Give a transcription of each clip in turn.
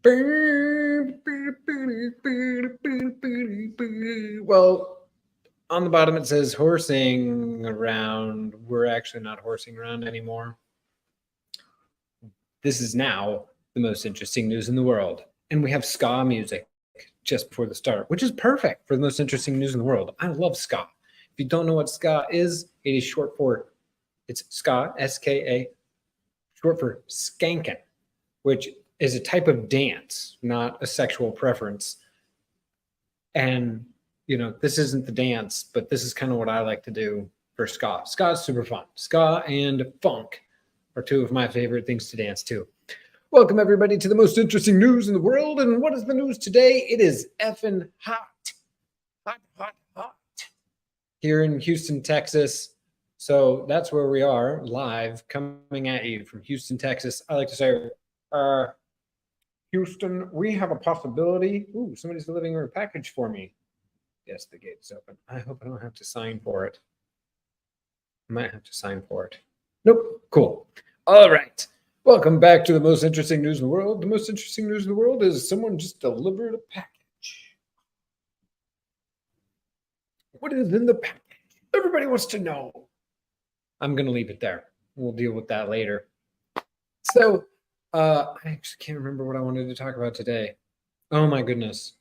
Well, on the bottom it says horsing around. We're actually not horsing around anymore. This is now the most interesting news in the world. And we have ska music just before the start, which is perfect for the most interesting news in the world. I love ska. If you don't know what ska is, it is short for, it's ska, S-K-A, short for skankin', which is a type of dance, not a sexual preference. And, you know, this isn't the dance, but this is kind of what I like to do for ska. Ska is super fun. Ska and funk are two of my favorite things to dance to. Welcome, everybody, to the most interesting news in the world. And what is the news today? It is effing hot. Hot, hot, hot. Here in Houston, Texas. So that's where we are, live, coming at you from Houston, Texas. I like to say, Houston, we have a possibility. Ooh, somebody's delivering a package for me. Yes, the gate's open. I hope I don't have to sign for it. I might have to sign for it. Nope. Cool. All right. Welcome back to the most interesting news in the world. The most interesting news in the world is someone just delivered a package. What is in the package? Everybody wants to know. I'm going to leave it there. We'll deal with that later. So, I actually can't remember what I wanted to talk about today. Oh my goodness.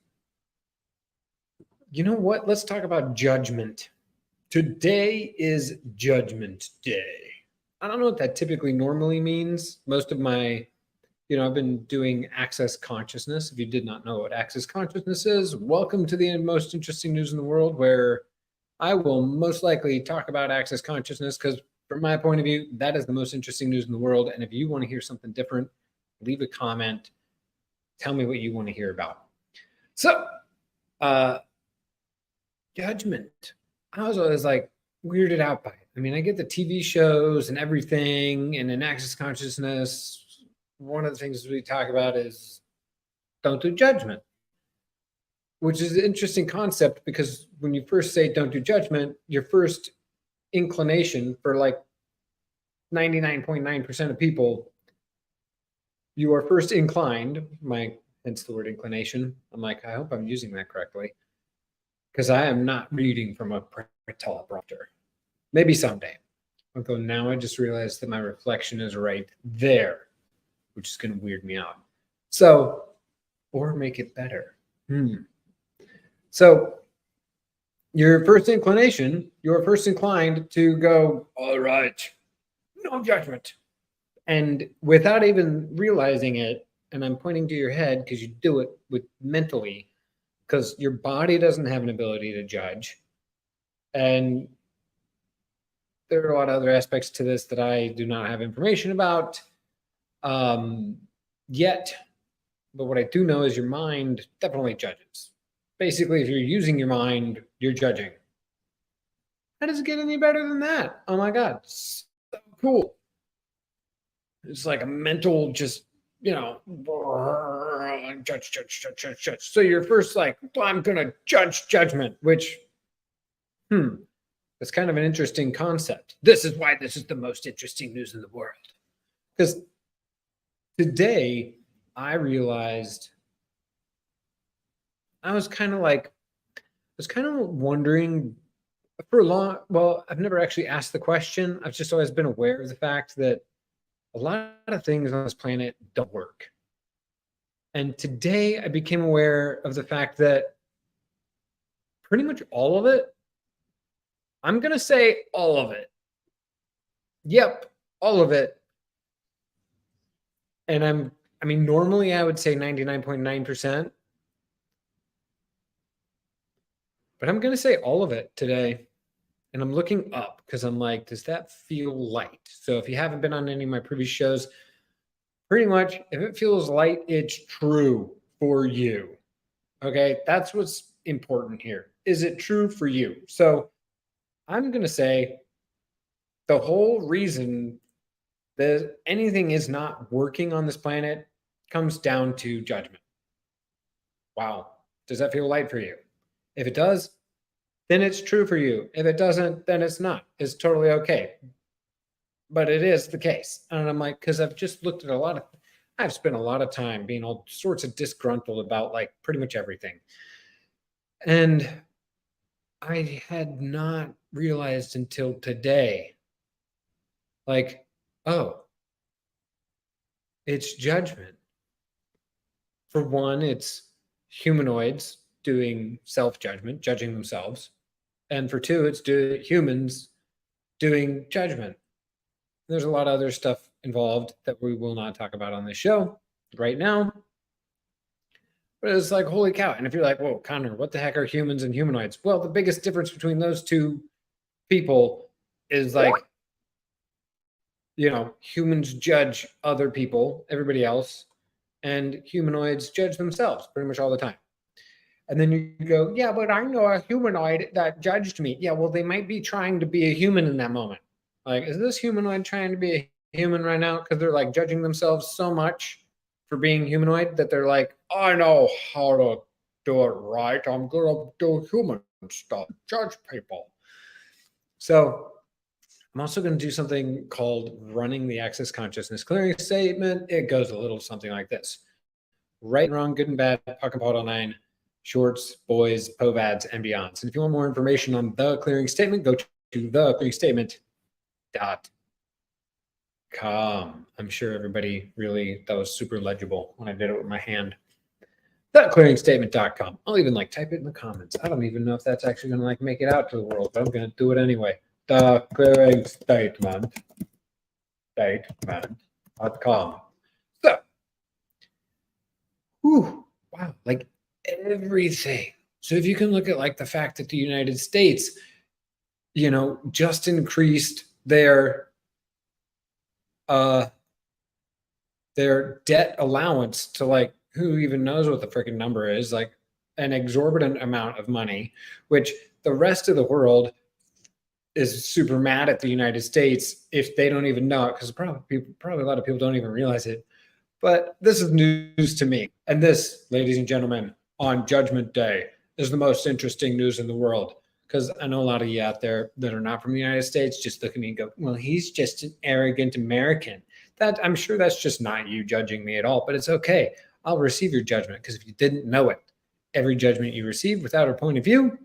You know what? Let's talk about judgment. Today is Judgment Day. I don't know what that typically normally means. Most of my, I've been doing Access Consciousness. If you did not know what Access Consciousness is, welcome to the most interesting news in the world, where I will most likely talk about Access Consciousness, because from my point of view, that is the most interesting news in the world. And if you want to hear something different, leave a comment. Tell me what you want to hear about. So, judgment. I was always like weirded out by it. I mean, I get the TV shows and everything, and in Access Consciousness, one of the things we talk about is don't do judgment, which is an interesting concept, because when you first say don't do judgment, your first inclination for like 99.9% of people, you are first inclined, hence the word inclination. I'm like, I hope I'm using that correctly, because I am not reading from a teleprompter. Maybe someday. Although now I just realized that my reflection is right there, which is going to weird me out. So, or make it better. So, your first inclination, you're first inclined to go, all right, no judgment. And without even realizing it, and I'm pointing to your head because you do it mentally, because your body doesn't have an ability to judge. And there are a lot of other aspects to this that I do not have information about yet. But what I do know is your mind definitely judges. Basically, if you're using your mind, you're judging. How does it get any better than that? Oh my God, so cool. It's like a mental judge. So you're first like, well, I'm going to judge judgment, which, it's kind of an interesting concept. This is why this is the most interesting news in the world. Because today I realized I was kind of wondering for a long, well, I've never actually asked the question. I've just always been aware of the fact that a lot of things on this planet don't work. And today I became aware of the fact that pretty much all of it, I'm going to say all of it. Yep, all of it. And normally I would say 99.9%. But I'm going to say all of it today. And I'm looking up because I'm like, does that feel light? So if you haven't been on any of my previous shows, pretty much if it feels light, it's true for you. Okay, that's what's important here. Is it true for you? So I'm going to say the whole reason that anything is not working on this planet comes down to judgment. Wow. Does that feel light for you? If it does, then it's true for you. If it doesn't, then it's not. It's totally okay. But it is the case. And I'm like, because I've just looked at a lot of I've spent a lot of time being all sorts of disgruntled about like pretty much everything. And I had not realized until today, like, oh, it's judgment. For one, it's humanoids doing self-judgment, judging themselves. And for two, it's humans doing judgment. There's a lot of other stuff involved that we will not talk about on this show right now. But it's like, holy cow. And if you're like, whoa, Connor, what the heck are humans and humanoids? Well, the biggest difference between those two people is like, humans judge other people, everybody else, and humanoids judge themselves pretty much all the time. And then you go, yeah, but I know a humanoid that judged me. Yeah, well, they might be trying to be a human in that moment. Like, is this humanoid trying to be a human right now? Because they're like judging themselves so much for being humanoid that they're like, I know how to do it right. I'm going to do human stuff, judge people. So I'm also going to do something called running the Access Consciousness clearing statement. It goes a little something like this. Right and wrong, good and bad, puck and paddle 9, shorts, boys, povads, and beyonds. And if you want more information on the clearing statement, go to theclearingstatement.com. I'm sure everybody really, that was super legible when I did it with my hand. Theclearingstatement.com. I'll even type it in the comments. I don't even know if that's actually going to make it out to the world, but I'm going to do it anyway. Theclearingstatement.com. So, wow, everything. So if you can look at the fact that the United States, just increased their debt allowance to who even knows what the freaking number is, an exorbitant amount of money, which the rest of the world is super mad at the United States if they don't even know it, because probably a lot of people don't even realize it. But this is news to me. And this, ladies and gentlemen, on Judgment Day is the most interesting news in the world. Because I know a lot of you out there that are not from the United States just look at me and go, well, he's just an arrogant American. I'm sure that's just not you judging me at all, but it's okay. I'll receive your judgment, because if you didn't know it, every judgment you receive without a point of view,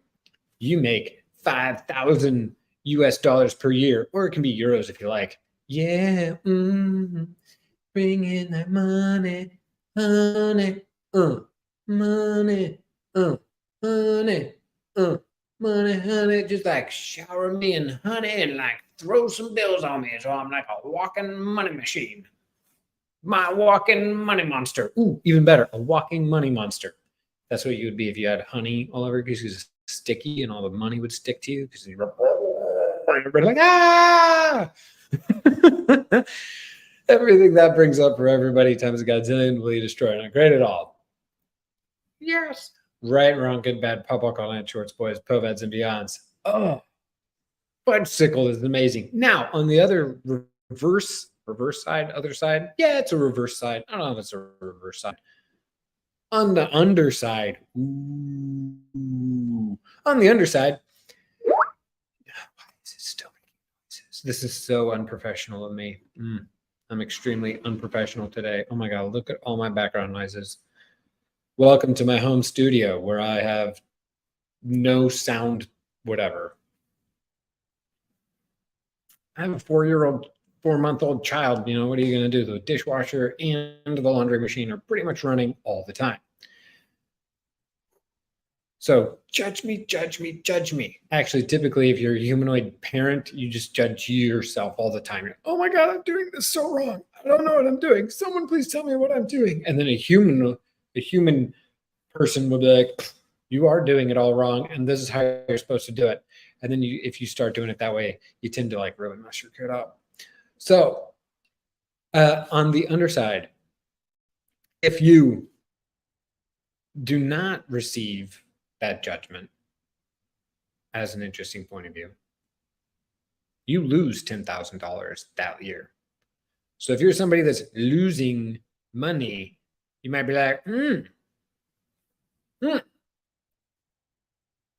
you make 5,000 US dollars per year, or it can be euros if you like. Yeah, bring in that money, honey, money, honey, money, honey, just shower me in honey and throw some bills on me, so I'm like a walking money machine. My walking money monster. Ooh, even better, a walking money monster. That's what you would be if you had honey all over, because it's sticky and all the money would stick to you, because you're like, ah! Everything that brings up for everybody times a godzillion will you destroy. Not great at all. Yes. Right, wrong, good, bad, pop, all night, shorts, boys, povads, and beyonds. Oh, fudgesicle is amazing. Now, on the other other side. Yeah, it's a reverse side. I don't know if it's a reverse side. On the underside. Ooh. On the underside. Why is it still making noises? This is so unprofessional of me. I'm extremely unprofessional today. Oh my God, look at all my background noises. Welcome to my home studio where I have no sound, whatever. I have a 4-month-old child. What are you going to do? The dishwasher and the laundry machine are pretty much running all the time. So judge me, judge me, judge me. Actually, typically, if you're a humanoid parent, you just judge yourself all the time. You're, oh my God, I'm doing this so wrong. I don't know what I'm doing. Someone please tell me what I'm doing. And then a human person will be like, you are doing it all wrong, and this is how you're supposed to do it. And then if you start doing it that way, you tend to really mess your kid up. So on the underside, if you do not receive that judgment as an interesting point of view, you lose $10,000 that year. So if you're somebody that's losing money, you might be like,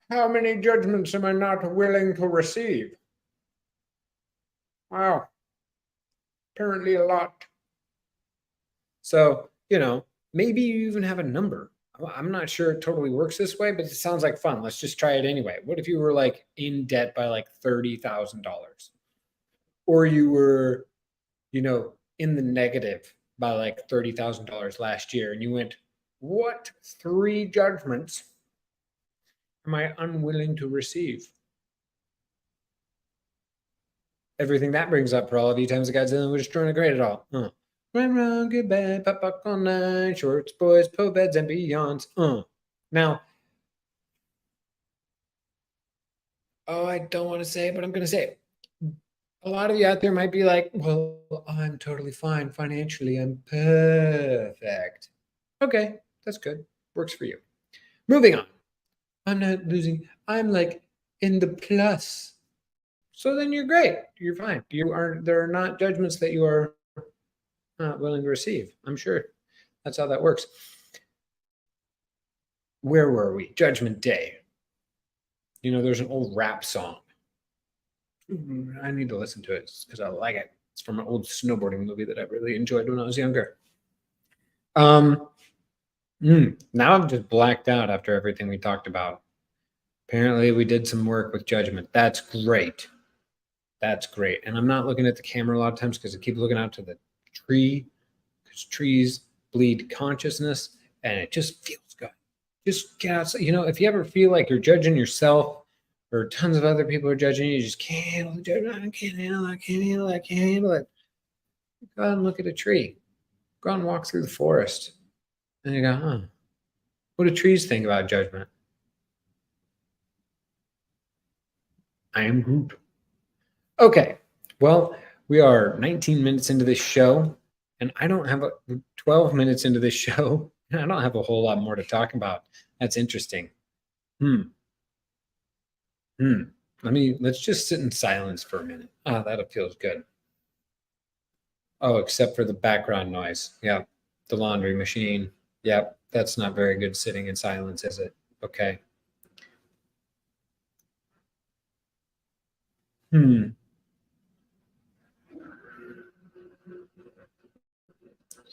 how many judgments am I not willing to receive? Wow, apparently a lot. So, maybe you even have a number. I'm not sure it totally works this way, but it sounds like fun. Let's just try it anyway. What if you were like in debt by like $30,000, or you were, in the negative by like $30,000 last year, and you went, what 3 judgments am I unwilling to receive? Everything that brings up for all of you times the Godzilla, we're just trying to grade it all. Run, run, good bad, pop up all night, shorts, boys, po beds, and beyonds. Now, I don't want to say it, but I'm going to say it. A lot of you out there might be like, well, I'm totally fine financially. I'm perfect. Okay, that's good. Works for you. Moving on. I'm not losing. I'm like in the plus. So then you're great. You're fine. There are not judgments that you are not willing to receive. I'm sure that's how that works. Where were we? Judgment Day. There's an old rap song. I need to listen to it because I like it. It's from an old snowboarding movie that I really enjoyed when I was younger. Now I'm just blacked out after everything we talked about. Apparently we did some work with judgment. That's great. That's great. And I'm not looking at the camera a lot of times because I keep looking out to the tree, because trees bleed consciousness and it just feels good. Just get outside. If you ever feel like you're judging yourself or tons of other people are judging you, you just can't handle the judgment. I can't handle it. I can't handle it. I can't handle it. Go out and look at a tree. Go out and walk through the forest. And you go, what do trees think about judgment? I am Groot. Okay, well, we are 19 minutes into this show, and I don't have 12 minutes into this show, and I don't have a whole lot more to talk about. That's interesting. Let's just sit in silence for a minute. That feels good. Oh, except for the background noise. Yeah, the laundry machine. Yep, that's not very good sitting in silence, is it? Okay.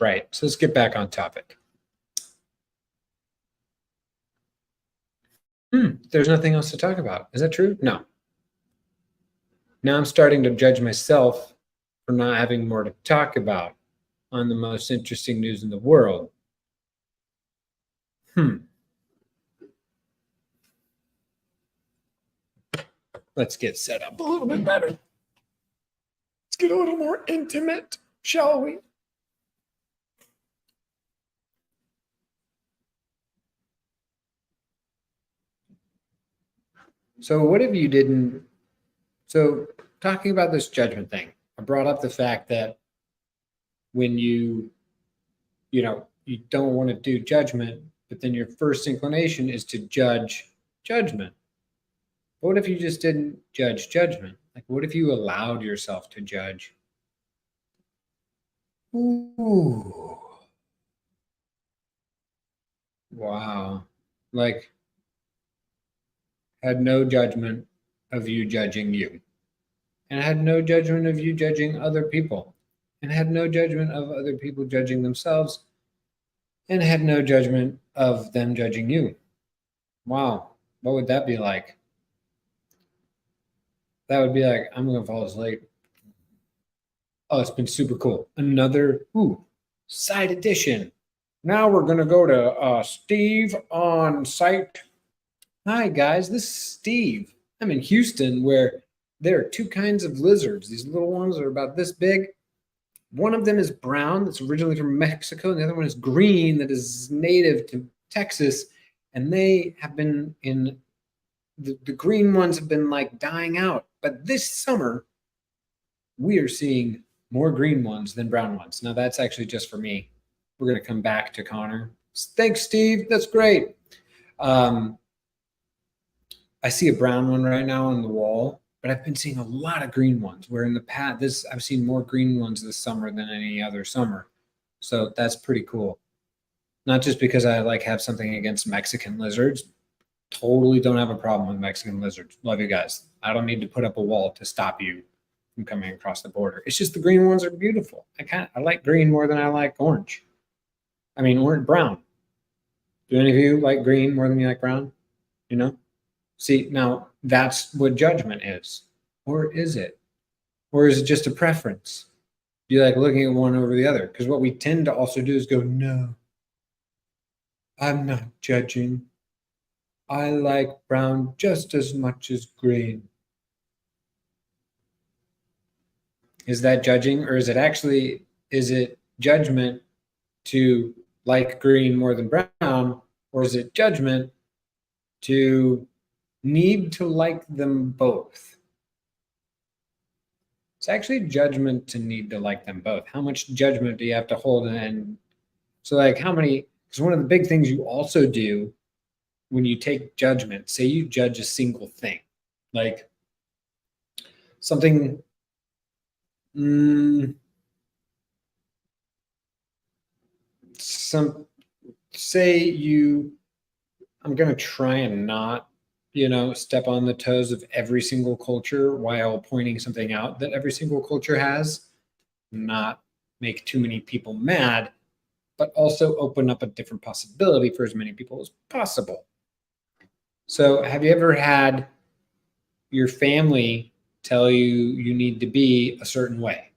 Right. So let's get back on topic. There's nothing else to talk about. Is that true? No. Now I'm starting to judge myself for not having more to talk about on the most interesting news in the world. Let's get set up a little bit better. Let's get a little more intimate, shall we? So what if you didn't? So talking about this judgment thing, I brought up the fact that when you don't want to do judgment, but then your first inclination is to judge judgment. What if you just didn't judge judgment? Like, what if you allowed yourself to judge? Ooh. Wow. Like, had no judgment of you judging you, and had no judgment of you judging other people, and had no judgment of other people judging themselves, and had no judgment of them judging you. Wow. What would that be like? That would be like, I'm going to fall asleep. Oh, it's been super cool. Another side edition. Now we're going to go to Steve on site. Hi, guys. This is Steve. I'm in Houston, where there are 2 kinds of lizards. These little ones are about this big. One of them is brown, that's originally from Mexico, and the other one is green, that is native to Texas. And they have been the green ones have been like dying out. But this summer, we are seeing more green ones than brown ones. Now, that's actually just for me. We're going to come back to Connor. Thanks, Steve. That's great. I see a brown one right now on the wall, but I've been seeing a lot of green ones, where in the past, I've seen more green ones this summer than any other summer. So that's pretty cool. Not just because I have something against Mexican lizards. Totally don't have a problem with Mexican lizards. Love you guys. I don't need to put up a wall to stop you from coming across the border. It's just the green ones are beautiful. I like green more than I like orange. I mean, orange, brown. Do any of you like green more than you like brown? You know? See, now that's what judgment is. Or is it? Or is it just a preference? Do you like looking at one over the other? Because what we tend to also do is go, no, I'm not judging. I like brown just as much as green. Is that judging, or is it judgment to like green more than brown, or is it judgment to need to like them both? It's actually judgment to need to like them both. How much judgment do you have to hold in? So like because one of the big things you also do when you take judgment, say you judge a single thing, like something, I'm going to try and not, step on the toes of every single culture while pointing something out that every single culture has, not make too many people mad, but also open up a different possibility for as many people as possible. So have you ever had your family tell you you need to be a certain way?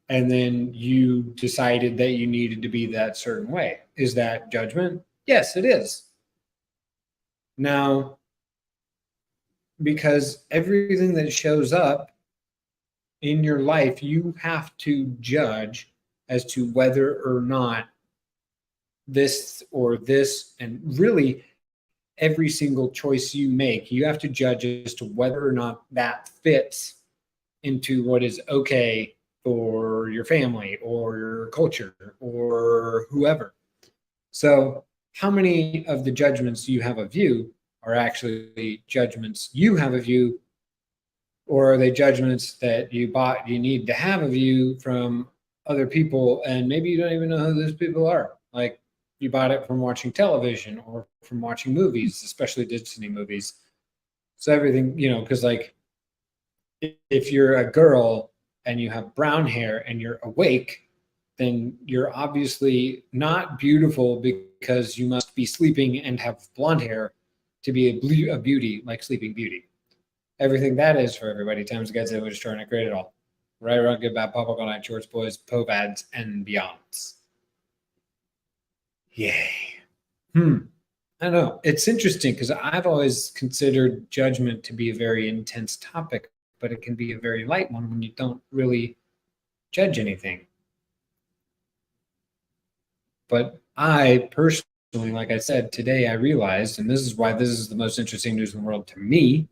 And then you decided that you needed to be that certain way. Is that judgment? Yes, it is. Now, because everything that shows up in your life, you have to judge as to whether or not this or this, and really every single choice you make, you have to judge as to whether or not that fits into what is okay for your family or your culture or whoever. So how many of the judgments you have of you are actually judgments you have of you, or are they judgments that you need to have of you from other people, and maybe you don't even know who those people are? Like, you bought it from watching television or from watching movies, especially Disney movies. So everything, because like if you're a girl and you have brown hair and you're awake, then you're obviously not beautiful because you must be sleeping and have blonde hair to be a beauty, like Sleeping Beauty. Everything that is for everybody times the Godzilla was trying to create it all. Right, wrong, good, bad, pop, all night, shorts, boys, povads, and beyonds. Yay. I know. It's interesting because I've always considered judgment to be a very intense topic, but it can be a very light one when you don't really judge anything. But I personally, like I said, today I realized, and this is why this is the most interesting news in the world to me,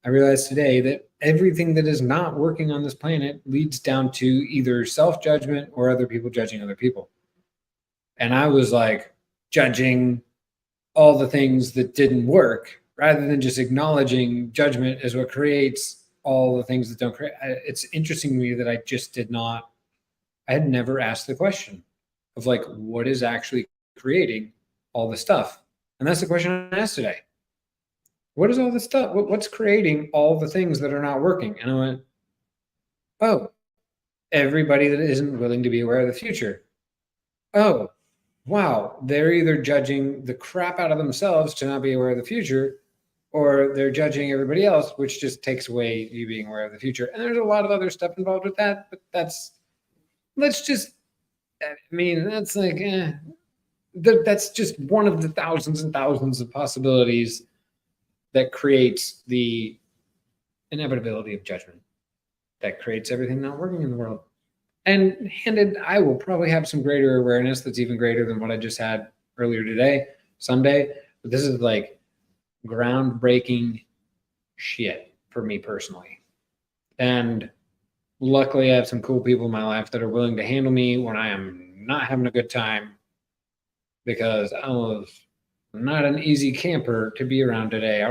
I realized today that everything that is not working on this planet leads down to either self-judgment or other people judging other people. And I was like judging all the things that didn't work rather than just acknowledging judgment as what creates all the things that don't create. It's interesting to me that I had never asked the question of like, what is actually creating all the stuff? And that's the question I asked today. What is all this stuff? What's creating all the things that are not working? And I went, oh, everybody that isn't willing to be aware of the future. Oh, wow, they're either judging the crap out of themselves to not be aware of the future, or they're judging everybody else, which just takes away you being aware of the future. And there's a lot of other stuff involved with that, but that's just one of the thousands and thousands of possibilities that creates the inevitability of judgment, that creates everything not working in the world. And I will probably have some greater awareness that's even greater than what I just had earlier today, someday. But this is like groundbreaking shit for me personally. And luckily, I have some cool people in my life that are willing to handle me when I am not having a good time, because I was not an easy camper to be around today.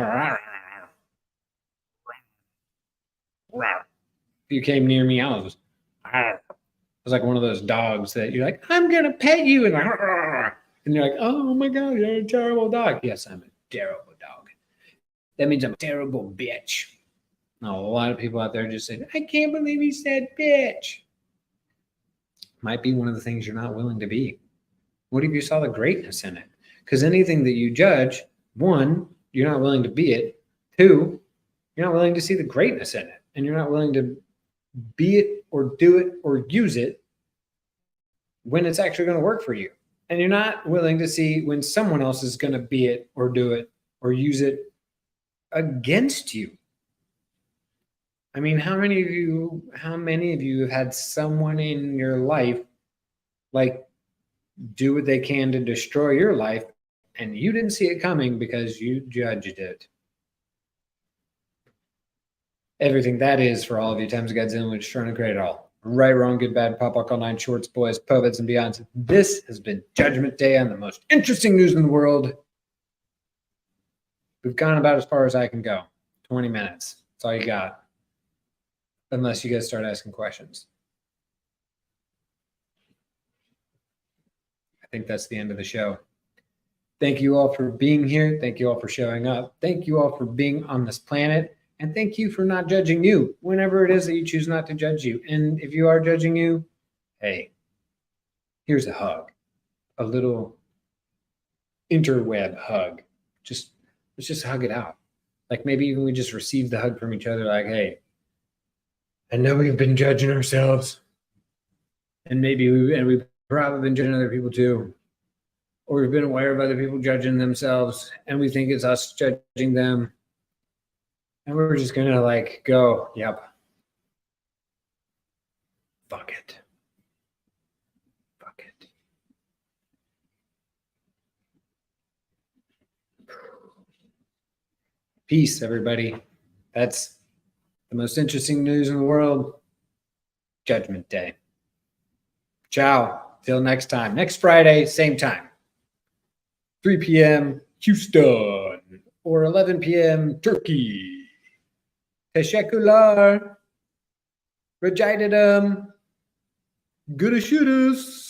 If you came near me, I was like one of those dogs that you're like, I'm gonna pet you, and you're like, oh my god, you're a terrible dog. Yes, I'm a terrible dog. That means I'm a terrible bitch. Now, a lot of people out there just say, I can't believe he said bitch. might be one of the things you're not willing to be. What if you saw the greatness in it? Because anything that you judge, one, you're not willing to be it. Two, you're not willing to see the greatness in it. And you're not willing to be it or do it or use it when it's actually going to work for you. And you're not willing to see when someone else is going to be it or do it or use it against you. I mean, how many of you have had someone in your life like do what they can to destroy your life and you didn't see it coming because you judged it? Everything that is for all of you times of Godzilla, which trying to create it all. Right, wrong, good, bad, pop, all nine shorts, boys, poets, and beyonds. This has been Judgment Day on the most interesting news in the world. We've gone about as far as I can go. 20 minutes. That's all you got. Unless you guys start asking questions. I think that's the end of the show. Thank you all for being here. Thank you all for showing up. Thank you all for being on this planet. And thank you for not judging you whenever it is that you choose not to judge you. And if you are judging you, hey, here's a hug, a little interweb hug. Let's just hug it out. Like maybe even we just receive the hug from each other like, hey, I know we've been judging ourselves. And maybe we've probably been judging other people too. Or we've been aware of other people judging themselves and we think it's us judging them. And we're just going to like go, yep. Fuck it. Fuck it. Peace, everybody. That's the most interesting news in the world. Judgment Day. Ciao. Till next time. Next Friday, same time. 3 p.m. Houston or 11 p.m. Turkey. Teşekkürler. Rica ederim. Görüşürüz.